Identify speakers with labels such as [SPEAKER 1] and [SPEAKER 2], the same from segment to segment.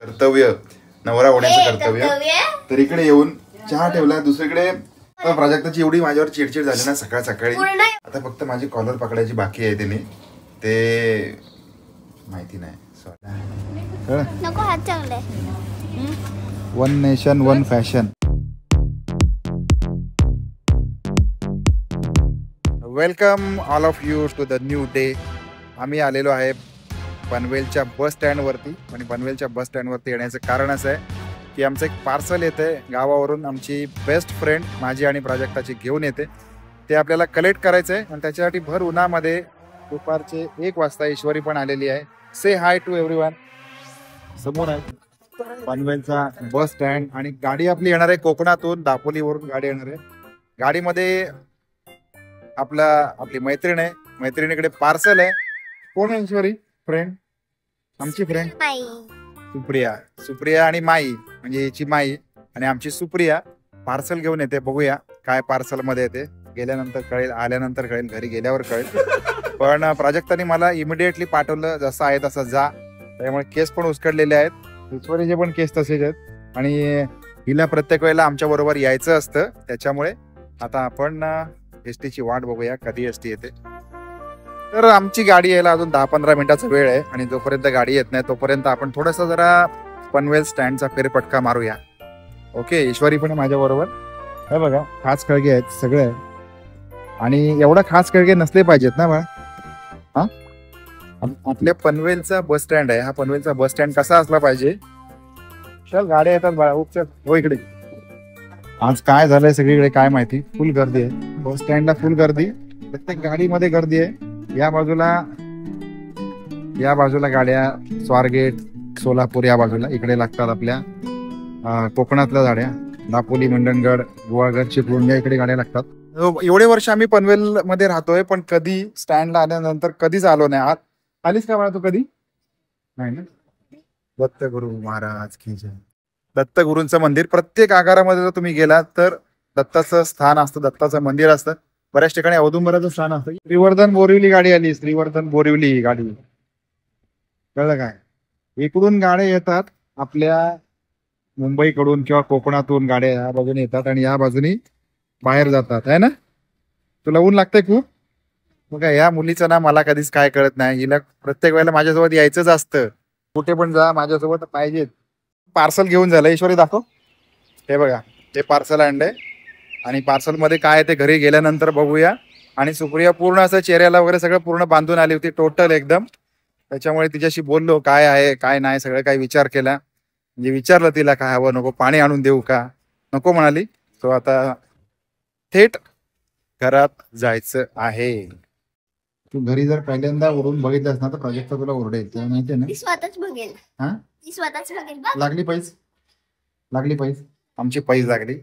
[SPEAKER 1] कर्तव्य, नवरा होण्याचं कर्तव्य. तर इकडे येऊन चहा ठेवला. दुसरीकडे प्राजक्ताची एवढी माझ्यावर चिडचिड झाली ना सकाळ सकाळी. आता फक्त माझी कॉलर पकडायची बाकी आहे. तिने ते माहिती नाही.
[SPEAKER 2] नको हात चांगले.
[SPEAKER 1] One nation one fashion. Welcome all of you to the new day. आम्ही आलेलो आहे पनवेलच्या बस स्टँडवरती. आणि पनवेलच्या बस स्टँडवरती येण्याचं कारण असं आहे की आमचं एक पार्सल येते गावावरून. आमची बेस्ट फ्रेंड माझी आणि प्राजक्ताची घेऊन येते. ते आपल्याला कलेक्ट करायचं आहे आणि त्याच्यासाठी भर उन्हामध्ये दुपारचे 1 वाजता ईश्वरी पण आलेली आहे. से हाय टू एव्हरीवन. समोर आहे पनवेलचा बस स्टँड आणि गाडी आपली येणार आहे कोकणातून. दापोलीवरून गाडी येणार आहे. गाडीमध्ये आपली मैत्रीण आहे. मैत्रिणीकडे पार्सल आहे. कोण आहे ईश्वरी? फ्रेंड, आमची फ्रेंड सुप्रिया आणि माई म्हणजे याची माई आणि आमची सुप्रिया पार्सल घेऊन येते. बघूया काय पार्सल मध्ये येते. गेल्यानंतर कळेल, आल्यानंतर कळेल, घरी गेल्यावर कळेल. पण प्राजक्ताने मला इमिडिएटली पाठवलं जसं आहे तसं जा. त्यामुळे केस पण उचकडलेले आहेत. ईश्वरीचे पण केस तसेच आहेत आणि हिला प्रत्येक वेळेला आमच्या बरोबर यायचं असतं. त्याच्यामुळे आता आपण एसटी ची वाट बघूया कधी एसटी येते. तर आमची गाडी यायला अजून 10-15 मिनिटाचा वेळ आहे आणि जोपर्यंत गाडी येत नाही तोपर्यंत आपण थोडासा जरा पनवेल स्टँडचा फेरफटका मारूया. ओके. ईश्वरी पण माझ्या बरोबर. हे बघा खास कळगे आहेत सगळे. आणि एवढा खास कळगे नसले पाहिजेत ना बा. हा आपल्या पनवेलचा बस स्टँड आहे. हा पनवेलचा बस स्टँड कसा असला पाहिजे. चल गाड्या येतात बाळा. चल हो इकडे. आज काय झालंय सगळीकडे काय माहिती. फुल गर्दी आहे बस स्टँडला. फुल गर्दी. प्रत्येक गाडीमध्ये गर्दी आहे. या बाजूला गाड्या स्वारगेट, सोलापूर या बाजूला इकडे लागतात. आपल्या कोकणातल्या गाड्या दापोली, मंडणगड, गुवागड, चिपळूण या इकडे गाड्या लागतात. एवढे वर्ष आम्ही पनवेल मध्ये राहतोय पण कधी स्टँडला आल्यानंतर कधीच आलो नाही. आलीस का मला तू कधी? नाही ना. दत्तगुरु महाराज की जय. दत्तगुरूंचं मंदिर प्रत्येक आगारामध्ये जर तुम्ही गेलात तर दत्ताचं स्थान असतं, दत्ताचं मंदिर असतं. बऱ्याच ठिकाणी औदुंबराचं स्थान असतं. श्रीवर्धन बोरिवली गाडी आली. श्रीवर्धन बोरिवली गाडी. कळलं काय? इकडून गाड्या येतात आपल्या मुंबईकडून किंवा कोकणातून गाड्या या बाजूने येतात आणि या बाजूने बाहेर जातात आहे ना. तुला ऊन लागतंय खूप. मग या मुलीचं ना मला कधीच काय कळत नाही. हिला प्रत्येक वेळेला माझ्यासोबत यायचंच असतं. कुठे पण जा माझ्यासोबत पाहिजेत. पार्सल घेऊन झालं. ईश्वरी दाखव. हे बघा ते पार्सल आणलंय आणि पार्सल मध्ये काय ते घरी गेल्यानंतर बघूया. आणि सुप्रिया पूर्ण असं चेहऱ्याला वगैरे सगळं पूर्ण बांधून आली होती टोटल एकदम. त्याच्यामुळे तिच्याशी बोललो काय आहे काय नाही सगळं काही विचार केला. म्हणजे विचारलं तिला काय हवं, नको पाणी आणून देऊ का, नको म्हणाली. तो आता थेट घरात जायचं आहे. तू घरी जर पहिल्यांदा ओढून बघितलंस ना तर प्राजक्ता तुला ओरडेल. तुला माहितीये ना.
[SPEAKER 2] स्वतःच बघेल.
[SPEAKER 1] हा
[SPEAKER 2] स्वतःच बघेल.
[SPEAKER 1] लागली पैस आमची पैस लागली.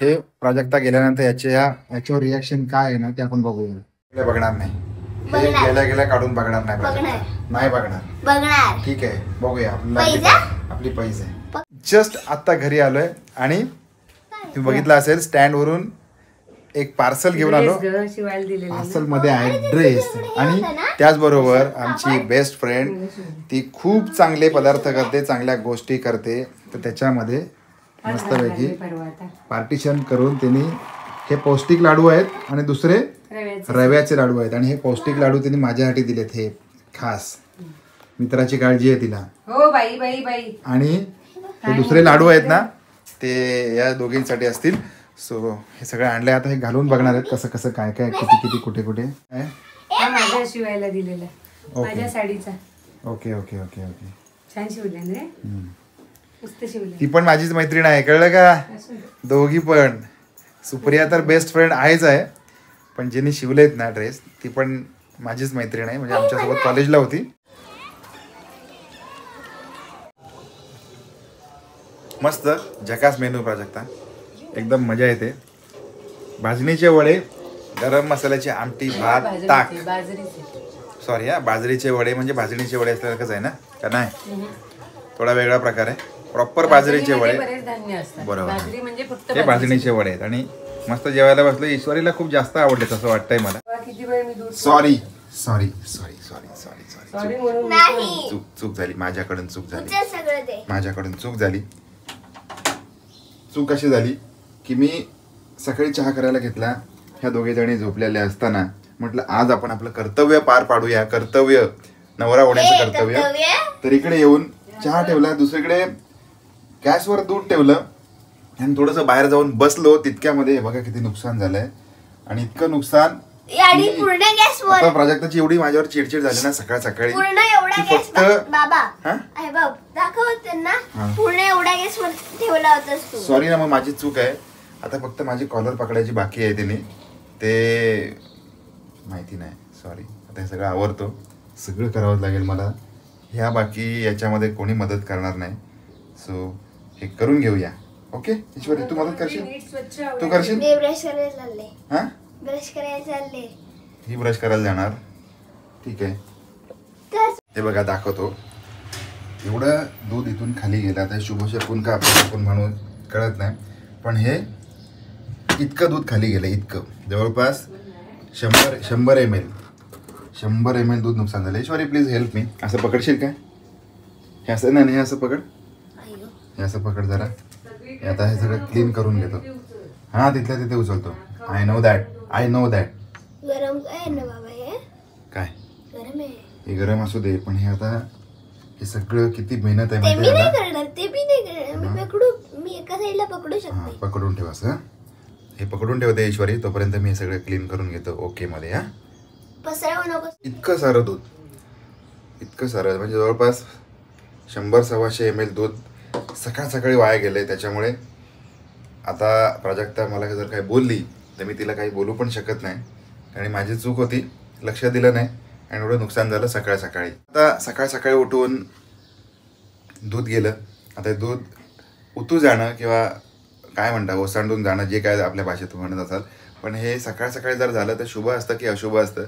[SPEAKER 1] हे प्राजक्ता गेल्यानंतर याच्यावर रिॲक्शन काय आहे ना ते आपण बघूया. बघणार नाही. गेल्या काढून बघणार नाही बघणार. ठीक आहे बघूया. आपली पैस आहे. जस्ट आता घरी आलोय आणि तुम्ही बघितलं असेल स्टँड वरून एक पार्सल घेऊन आलो. पार्सल मध्ये आहे ड्रेस आणि त्याचबरोबर आमची बेस्ट फ्रेंड ती खूप चांगले पदार्थ करते, चांगल्या गोष्टी करते. तर त्याच्यामध्ये मस्तपैकी पार्टिशन करून त्यांनी हे पौष्टिक लाडू आहेत आणि दुसरे रव्याचे लाडू आहेत. आणि हे पौष्टिक लाडू त्यांनी माझ्यासाठी दिलेत. हे खास मित्राची काळजी आहे तिला.
[SPEAKER 3] हो बाई बाई बाई.
[SPEAKER 1] आणि हे दुसरे लाडू आहेत ना ते या दोघींसाठी असतील. सो हे सगळं आणलंय. आता हे घालून बघणार आहेत कसं कसं काय काय किती कुठे
[SPEAKER 3] माझ्या शिवायला दिलेला माझ्या साडीचा.
[SPEAKER 1] Okay okay okay okay.
[SPEAKER 3] छान शिवले रे. मस्त शिवले.
[SPEAKER 1] ती पण माझीच मैत्रीण आहे कळलं का. दोघी पण. सुप्रिया तर बेस्ट फ्रेंड आहेच आहे पण जिने शिवलेत ना ड्रेस ती पण माझीच मैत्रीण आहे. म्हणजे आमच्यासोबत कॉलेजला होती. मस्त झकास मेनू प्राजक्ता. एकदम मजा येते. भाजणीचे वडे, गरम मसाल्याची आमटी, भात, ताक. सॉरी बाजरीचे वडे म्हणजे भाजणीचे वडे असल्यासारखंच आहे ना का नाही. थोडा वेगळा प्रकार आहे. प्रॉपर बाजरीचे वडे. बरोबर हे भाजणीचे वडे आहेत आणि मस्त जेवायला बसलो. ईश्वरीला खूप जास्त आवडले असं वाटतंय मला. सॉरी
[SPEAKER 3] सॉरी म्हणून
[SPEAKER 2] नाही
[SPEAKER 1] चूक झाली, माझ्याकडून चूक झाली,
[SPEAKER 2] तुझं सगळं ते
[SPEAKER 1] माझ्याकडून चूक झाली. चूक अशी झाली की मी सकाळी चहा करायला घेतला, ह्या दोघे जणी झोपलेल्या असताना म्हटलं आज आपण आपलं कर्तव्य पार पाडूया, कर्तव्य नवरा होण्याचं कर्तव्य. तर इकडे येऊन चहा ठेवला, दुसरीकडे गॅसवर दूध ठेवलं आणि थोडंसं बाहेर जाऊन बसलो. तितक्यामध्ये बघा किती नुकसान झालंय. आणि इतकं नुकसान
[SPEAKER 2] आणि पूर्ण गॅसवर
[SPEAKER 1] आता प्राजक्ताची एवढी माझ्यावर चिडचिड झाली ना सकाळ सकाळी
[SPEAKER 2] पूर्ण एवढा
[SPEAKER 1] की
[SPEAKER 2] गॅस
[SPEAKER 1] फक्त
[SPEAKER 2] बाबा
[SPEAKER 1] हा?
[SPEAKER 2] आहे बाब दाखव त्यांना
[SPEAKER 1] हा.
[SPEAKER 2] पूर्ण एवढा गॅसवर ठेवला होतास तू.
[SPEAKER 1] सॉरी ना, मग माझी चूक आहे. आता फक्त माझी कॉलर पकडायची बाकी आहे, त्याने ते माहिती नाही. सॉरी. आता हे सगळं आवरतो, सगळं करावं लागेल मला. ह्या बाकी याच्यामध्ये कोणी मदत करणार नाही. सो हे करून घेऊया. ओके ईश्वरी, तू मदत करशील?
[SPEAKER 3] नीट स्वच्छ
[SPEAKER 1] तू करशील?
[SPEAKER 2] मी ब्रश करायला चालले.
[SPEAKER 1] हा,
[SPEAKER 2] ब्रश करायला चालले.
[SPEAKER 1] ही ब्रश करायला जाणार. ठीक आहे. हे बघा दाखवतो. एवढं दूध इथून खाली गेलं. आता शुभशकून का अपशकून म्हणून कळत नाही, पण हे इतकं दूध खाली गेलं, इतकं जवळपास 100 ml दूध नुकसान झालं. ईश्वरी प्लीज हेल्प मी. असं पकडशील काय? हे असं नाही, हे असं पकड, हे असं पकड जरा. आता हे सगळं क्लीन करून घेतो. हा, तिथल्या तिथे उचलतो. I know that.
[SPEAKER 2] गरम आहे ना बाबा हे?
[SPEAKER 1] काय
[SPEAKER 2] गरम आहे.
[SPEAKER 1] हे गरम असू दे, पण हे आता हे सगळं किती मेहनत आहे
[SPEAKER 2] ते मी
[SPEAKER 1] माहिती
[SPEAKER 2] नाही
[SPEAKER 1] आहे
[SPEAKER 2] करणार, ते मी नाही करणार. मी एका साईडला पकडू शकते.
[SPEAKER 1] पकडून ठेव असं. हे पकडून ठेवते ईश्वरी, तोपर्यंत मी हे सगळं क्लीन करून घेतो. ओके मध्ये. हा,
[SPEAKER 2] पसरवू नको.
[SPEAKER 1] इतकं सारं दूध, इतकं सारं म्हणजे जवळपास 100-125 ml दूध सकाळी वाया गेलंय. त्याच्यामुळे आता प्राजक्ता मला जर काही बोलली तर मी तिला काही बोलू पण शकत नाही, आणि माझी चूक होती, लक्ष दिलं नाही आणि एवढं नुकसान झालं सकाळी. आता सकाळी उठून दूध गेलं. आता दूध उतू जाणं किंवा काय म्हणता ओसांडून जाणं, जे काय आपल्या भाषेत म्हणत असाल, पण हे सकाळी जर झालं तर शुभ असतं की अशुभ असतं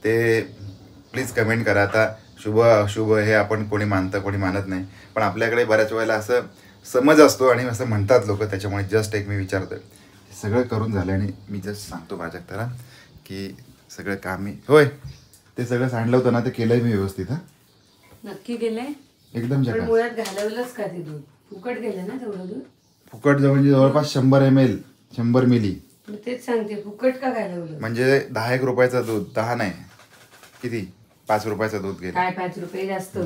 [SPEAKER 1] ते प्लीज कमेंट करा. आता शुभ अशुभ हे आपण कोणी मानतं कोणी मानत नाही, पण आपल्याकडे बऱ्याच वेळेला असं समज असतो आणि असं म्हणतात लोक. त्याच्यामुळे जस्ट एक मी विचारतो. सगळं करून झालं आणि मी जस्ट सांगतो प्राजक्ताला की सगळं काम मी होय ते सगळं सांडलं होतं ना, ते केलंय मी व्यवस्थित. हा,
[SPEAKER 3] नक्की गेलंय
[SPEAKER 1] एकदम
[SPEAKER 3] पण
[SPEAKER 1] जगा.
[SPEAKER 3] मुळात घालवलंच का ते दूध? फुकट गेलं ना तेवढं दूध?
[SPEAKER 1] फुकट म्हणजे जवळपास 100 ml 100 मिली
[SPEAKER 3] मी तेच सांगते, फुकट का घालवलं?
[SPEAKER 1] म्हणजे 10 रुपयाचं दूध, 10 नाही किती 5 रुपयाचं दूध गेलं.
[SPEAKER 3] काय 5 रुपये जास्त?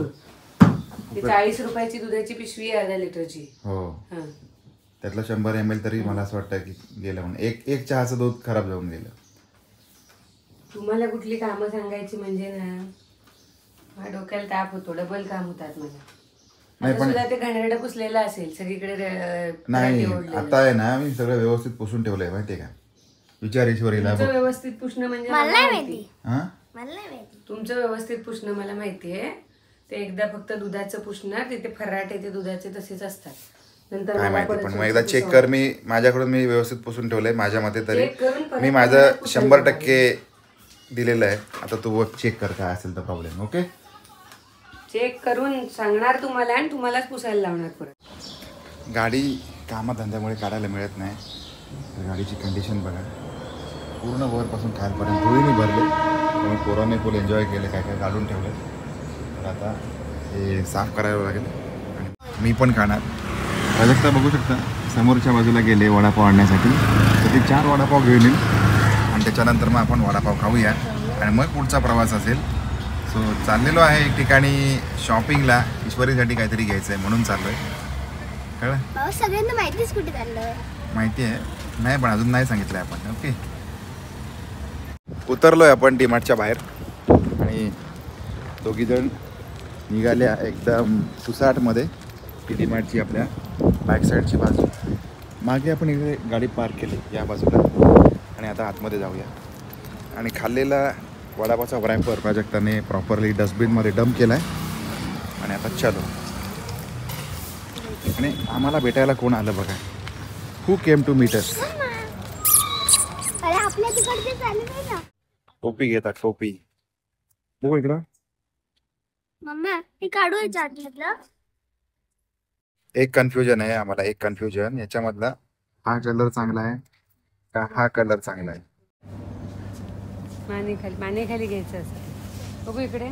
[SPEAKER 3] ती 40 रुपयाची दुधाची पिशवी आहे अर्धा लिटरची.
[SPEAKER 1] हो,
[SPEAKER 3] हा.
[SPEAKER 1] त्यातलं 100 ml तरी मला असं वाटतं की गेलं म्हणून. एक चहाचं दूध खराब जाऊन गेलं.
[SPEAKER 3] तुम्हाला कुठली कामं सांगायची म्हणजे ना, माझ्या डोक्याला ताप होतो, डबल काम होतात मला.
[SPEAKER 1] नाही,
[SPEAKER 3] आता
[SPEAKER 1] पण-
[SPEAKER 3] सुद्धा ते घाणेरडं पुसलेलं असेल सगळीकडे
[SPEAKER 1] नाही,
[SPEAKER 3] पराठे ओढलेले.
[SPEAKER 1] आता आहे ना मी सगळं व्यवस्थित पुसून ठेवलंय माहितीये का. विचार ईश्वरीला
[SPEAKER 3] तुमचं
[SPEAKER 1] बघ.
[SPEAKER 3] व्यवस्थित पुसणं म्हणजे
[SPEAKER 2] मला
[SPEAKER 3] मला
[SPEAKER 2] नाही
[SPEAKER 3] माहिती.
[SPEAKER 2] माहिती.
[SPEAKER 1] हा,
[SPEAKER 2] मला नाही माहिती.
[SPEAKER 3] तुमचं व्यवस्थित पुसणं मला माहितीये. ते एकदा फक्त दुधाचं पुसणार, तिथे फराटे ते दुधाचे तसेच असतात. नंतर
[SPEAKER 1] काय
[SPEAKER 3] मला
[SPEAKER 1] माहिती,
[SPEAKER 3] परत
[SPEAKER 1] पण मग
[SPEAKER 3] स्वच्छ
[SPEAKER 1] एकदा चेक
[SPEAKER 3] पुसावं.
[SPEAKER 1] कर. माझ्याकडून मी व्यवस्थित पुसून ठेवलंय माझ्या मते तरी.
[SPEAKER 3] चेक करून परत
[SPEAKER 1] मी
[SPEAKER 3] मला
[SPEAKER 1] माझं
[SPEAKER 3] पुसायला
[SPEAKER 1] 100% दिलेलं आहे. आता तू चेक कर काय असेल तर प्रॉब्लेम. ओके,
[SPEAKER 3] चेक करून सांगणार तुम्हाला आणि तुम्हालाच पुसायला लावणार परत.
[SPEAKER 1] गाडी कामाधंद्यामुळे काढायला मिळत नाही. तर गाडीची कंडिशन बघा, पूर्ण वरपासून खालपर्यंत धुळीने भरले. त्यामुळे पोरांनी फुल एन्जॉय केले, काय काय काढून ठेवले. तर आता हे साफ करावं लागेल आणि मी पण खाणार. प्राजक्ता बघू शकता समोरच्या बाजूला गेले वडापाव आणण्यासाठी. तर ते 4 वडापाव घेऊन येईल आणि त्याच्यानंतर मग आपण वडापाव खाऊया आणि मग पुढचा प्रवास असेल. सो चाललेलो आहे एक ठिकाणी शॉपिंगला. ईश्वरीसाठी काहीतरी घ्यायचं आहे म्हणून चाललो आहे. कळलं?
[SPEAKER 2] बाबा सगळ्यांना माहितीच कुठे चाललं.
[SPEAKER 1] माहिती आहे नाही, पण अजून नाही सांगितलं आपण. ओके, उतरलोय आपण डीमार्टच्या बाहेर आणि दोघीजण निघाल्या एकदम सुसाटमध्ये. ती डीमार्टची आपल्या बॅक साईडची बाजू. मागे आपण इकडे गाडी पार्क केली या बाजूला आणि आता आतमध्ये जाऊया. आणि खाल्लेला वडापावचा रॅपर प्राजक्ताने प्रॉपरली डस्टबिनमध्ये डंप केला आहे आणि आता चलो. आणि आम्हाला भेटायला कोण आलं बघा. हू केम टू मीट अस.
[SPEAKER 2] अरे आपल्या तिकडचे चालू नाही ना.
[SPEAKER 1] टोपी घेतात टोपी. बघू इकडं.
[SPEAKER 2] मम्मा हे काढू याच्यातलं.
[SPEAKER 1] एक कन्फ्युजन आहे आम्हाला, एक कन्फ्युजन याच्यामधला. हा कलर चांगला आहे का हा कलर चांगला आहे?
[SPEAKER 3] मानेखाली घ्यायचं असं. बघू इकडे.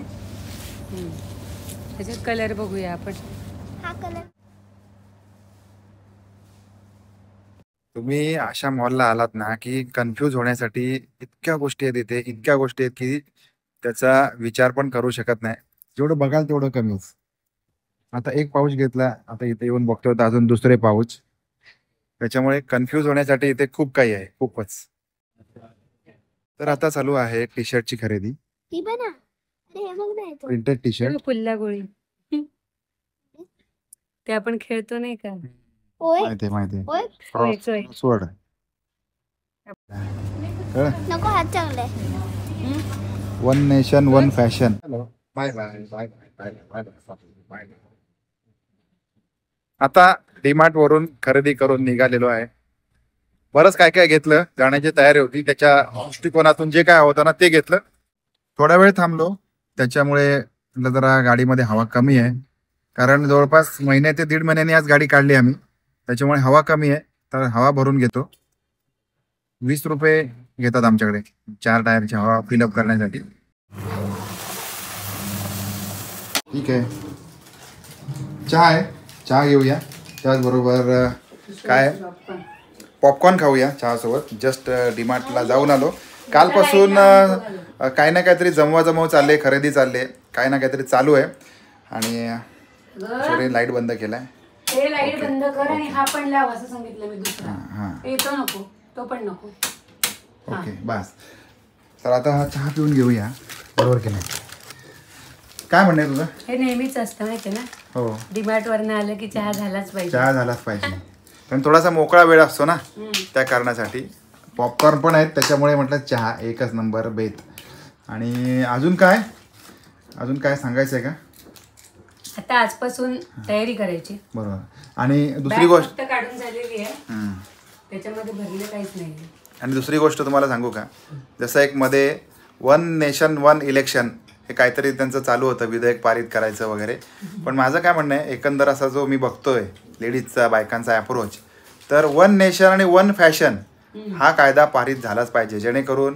[SPEAKER 3] त्याच्यात कलर बघूया आपण.
[SPEAKER 2] हा कलर.
[SPEAKER 1] तुम्ही अशा मॉलला आलात ना की कन्फ्यूज होण्यासाठी इतक्या गोष्टी आहेत इथे, इतक्या गोष्टी आहेत की त्याचा विचार पण करू शकत नाही. जेवढं बघाल तेवढं कमीच. आता एक पाऊच घेतला, आता इथे येऊन बघतोय तर अजून दुसरे पाऊच. त्याच्यामुळे कन्फ्यूज होण्यासाठी इथे खूप काही आहे, खूपच. तर आता चालू आहे टी शर्टची खरेदी.
[SPEAKER 2] ही बना. अरे हे बघ ना इथं.
[SPEAKER 1] Printed T shirt.
[SPEAKER 3] फुल्ला गोळी ते आपण खेळतो नाही का.
[SPEAKER 2] होय
[SPEAKER 1] माहिती माहिती.
[SPEAKER 2] होय.
[SPEAKER 3] होय, होय.
[SPEAKER 1] सोड.
[SPEAKER 2] नको हात चांगलाय.
[SPEAKER 1] One nation one fashion. Bye bye bye bye bye bye. आता डीमार्ट वरून खरेदी करून निघालेलो आहे. बरंच काय काय घेतलं, जाण्याची तयारी होती. त्याच्या दृष्टिकोनातून जे काय होतं ना ते घेतलं. थोडा वेळ थांबलो, त्याच्यामुळे जरा गाडीमध्ये हवा कमी आहे. कारण जवळपास महिने ते 1.5 महिन्यांनी आज गाडी काढली आम्ही, त्याच्यामुळे हवा कमी आहे. तर हवा भरून घेतो. 20 रुपये घेतात आमच्याकडे 4 टायरची हवा फिलअप करण्यासाठी. ठीक आहे, चहा आहे, चहा घेऊया. त्याचबरोबर काय पॉपकॉर्न खाऊया चहासोबत. जस्ट डीमार्टला जाऊन आलो. कालपासून काही ना काहीतरी जमवा चालले, खरेदी चालले, काही ना काहीतरी चालू आहे. आणि लाईट बंद केलाय.
[SPEAKER 3] हे लाईट बंद कर आणि हा पण लाव असं सांगितलं मी. दुसरा
[SPEAKER 1] हां
[SPEAKER 3] तो नको, तो पण नको.
[SPEAKER 1] ओके बस. तर आता हा चहा पिऊन घेऊया, बरोबर की नाही? काय म्हणणे तुझं?
[SPEAKER 3] हे नेहमीच असतं माहिती ना.
[SPEAKER 1] हो,
[SPEAKER 3] डीमार्ट वरनं आलं की चहा झालाच पाहिजे.
[SPEAKER 1] चहा झालाच पाहिजे. पण थोडासा मोकळा वेळ असतो ना, त्या कारणासाठी. पॉपकॉर्न पण आहेत, त्याच्यामुळे म्हटलं चहा एकच नंबर बेत. आणि अजून काय सांगायचं आहे का?
[SPEAKER 3] आता आजपासून तयारी करायची.
[SPEAKER 1] बरोबर. आणि दुसरी
[SPEAKER 3] बॅग
[SPEAKER 1] गोष्ट
[SPEAKER 3] फक्त काढून झालेली आहे, त्याच्यामध्ये भरलेलं काहीच नाही.
[SPEAKER 1] आणि दुसरी गोष्ट तुम्हाला सांगू का? जसं एक मध्ये वन नेशन वन इलेक्शन हे काहीतरी त्यांचं चालू होतं, विधेयक पारित करायचं वगैरे. पण माझं काय म्हणणं आहे, एकंदर असा जो मी बघतोय लेडीजचा, बायकांचा अप्रोच, तर वन नेशन आणि वन फॅशन हा कायदा पारित झालाच पाहिजे. जेणेकरून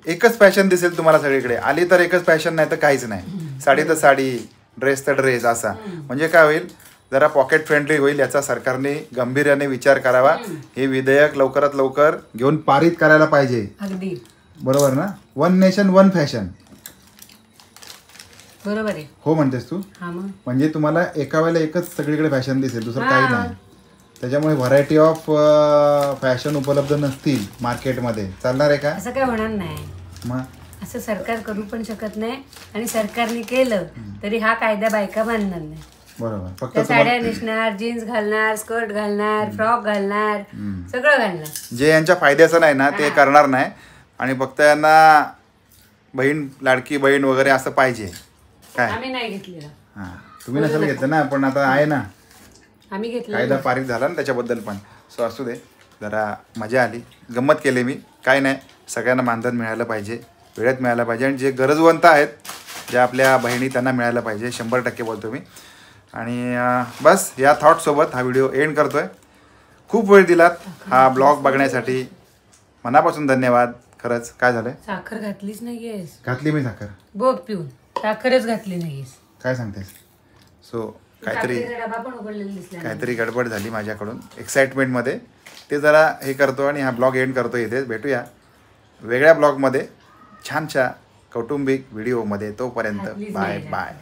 [SPEAKER 1] एकच फॅशन दिसेल तुम्हाला सगळीकडे. आली तर एकच फॅशन, नाही तर काहीच नाही. साडी तर साडी, ड्रेस तर ड्रेस असा. म्हणजे काय होईल, जरा पॉकेट फ्रेंडली होईल. याचा सरकारने गांभीर्याने विचार करावा. हे विधेयक लवकरात लवकर घेऊन पारित करायला पाहिजे.
[SPEAKER 3] अगदी
[SPEAKER 1] बरोबर ना? One nation one fashion.
[SPEAKER 3] बरोबर आहे.
[SPEAKER 1] हो म्हणतेस तू?
[SPEAKER 3] हा मग
[SPEAKER 1] म्हणजे तुम्हाला एका वेळेला एकच सगळीकडे फॅशन दिसेल, दुसरं काही नाही. त्याच्यामुळे व्हरायटी ऑफ फॅशन उपलब्ध नसतील मार्केटमध्ये. चालणार आहे का?
[SPEAKER 3] असं काय होणार नाही.
[SPEAKER 1] मग
[SPEAKER 3] असं सरकार करू पण शकत नाही. आणि सरकारने केलं तरी हा कायदा बायका मानणार नाही.
[SPEAKER 1] बरोबर. फक्त
[SPEAKER 3] त्या साड्या नेसणार, जीन्स घालणार, स्कर्ट घालणार, फ्रॉक घालणार, सगळं घालणार.
[SPEAKER 1] जे यांच्या फायद्याचं नाही ना ते करणार नाही. आणि फक्त यांना बहीण, लाडकी बहीण वगैरे असं पाहिजे. काय
[SPEAKER 3] आम्ही नाही घेतलेलं.
[SPEAKER 1] हां, तुम्ही नसेल घेतलं ना, पण आता आहे ना,
[SPEAKER 3] आम्ही घेतलं.
[SPEAKER 1] कायदा पारित झाला ना त्याच्याबद्दल पण. सो असू दे, जरा मजा आली, गंमत केली मी. काय नाही, सगळ्यांना मानधन मिळालं पाहिजे, वेळेत मिळालं पाहिजे. आणि जे गरजवंत आहेत, ज्या आपल्या बहिणी, त्यांना मिळालं पाहिजे. 100% बोलतो मी. आणि बस या थॉटसोबत हा व्हिडिओ एंड करतो आहे. खूप वेळ दिलात हा ब्लॉग बघण्यासाठी, मनापासून धन्यवाद. खरंच. काय झालंय?
[SPEAKER 3] साखर घातलीच नाहीयेस.
[SPEAKER 1] घातली मी साखर.
[SPEAKER 3] बघ पिऊन साखरच घातली नाहीयेस.
[SPEAKER 1] काय सांगतेस? सो काहीतरी
[SPEAKER 3] डबा पण उघडलेला दिसला.
[SPEAKER 1] काहीतरी गडबड झाली माझ्याकडून एक्साइटमेंटमध्ये. ते जरा हे करतो आणि हा ब्लॉग एंड करतो इथे. भेटूया वेगळ्या ब्लॉगमध्ये, छानशा कौटुंबिक व्हिडिओमध्ये. तोपर्यंत बाय बाय.